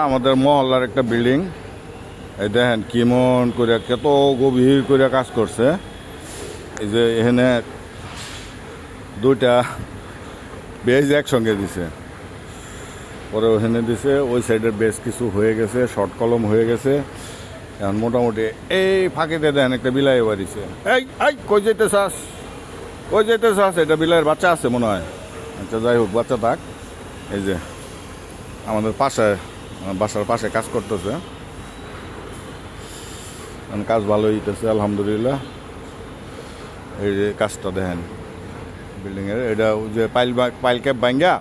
আমাদের মহল্লার একটা বিল্ডিং, এই দেখেন কেমন করে কত গভীর করে কাজ করছে। এই যে এখানে দুইটা বেজ একসঙ্গে দিছে, পরে ওখানে দিছে, ওই সাইডের বেশ কিছু হয়ে গেছে, শর্ট কলম হয়ে গেছে। এখন মোটামুটি এই ফাঁকিতে দেন একটা বিলাই বাড়িছে। এই এই কই যেতে চাস, কই যেতে চাস? এটা বিলাইয়ের বাচ্চা আছে মনে হয়। আচ্ছা যাই হোক, বাচ্চা থাক। এই যে আমাদের পাশে, বাসার পাশে কাজ করতেছে, কাজ ভালো হইতেছে আলহামদুলিল্লাহ। এই যে কাজটা দেখেন বিল্ডিংয়ের, এটা ওই যে পাইল ক্যাপ ভাঙ্গা,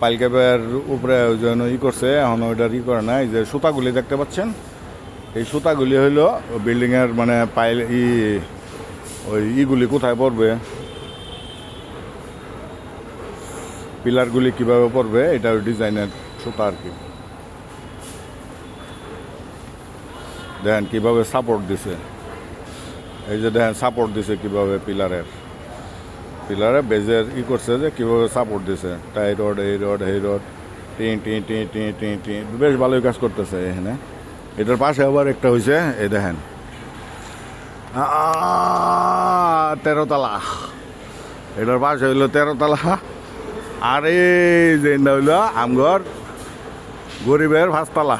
পাইল ক্যাপের উপরে ওই জন্য করছে, এখন ওইটার করে না। এই যে সুতাগুলি দেখতে পাচ্ছেন, এই সুতাগুলি হইল বিল্ডিংয়ের মানে পাইল ওই ইগুলি কোথায় পড়বে, পিলারগুলি কীভাবে পড়বে, এটা ডিজাইনের সুতা আর কি। দেখেন কীভাবে সাপোর্ট দিছে, এই যে দেখেন সাপোর্ট দিছে কীভাবে পিলারে বেজের করছে যে কীভাবে সাপোর্ট দিছে। টাই রড, এই রড, এই রড, টিঁ টিঁ টিঁ টিঁ টিঁ টিঁ, বেশ ভালোই কাজ করতেছে এখানে। এটার পাশে আবার একটা হয়েছে, এই দেখেন 13 তলা, এটার পাশে হইলো 13 তলা। আর এই যে হইল আমগর গরিবের 5 তলা।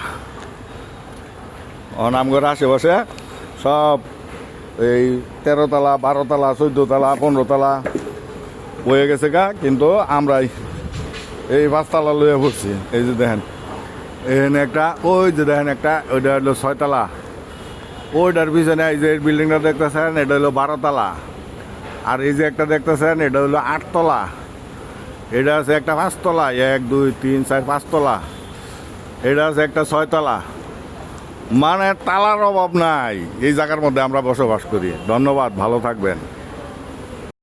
আমগর আশেপাশে সব এই 13 তলা, 12 তলা, 14 তলা, 15 তলা হয়ে গেছে গা, কিন্তু আমরা এই 5 তলা লইয়া পড়ছি। এই যে দেখেন এখানে একটা, ওই যে দেখেন একটা, ওইটা হলো 6 তলা। ওইটার পিছনে এই যে বিল্ডিংটা দেখতেছেন, এটা হলো 12 তলা। আর এই যে একটা দেখতেছেন, এটা হলো 8 তলা। এটা আছে একটা 5 তলা, 1 2 3 4 5 তলা। এটা আছে একটা 6 তলা। মানে তালার অভাব নাই এই জায়গার মধ্যে আমরা বসবাস করি। ধন্যবাদ, ভালো থাকবেন।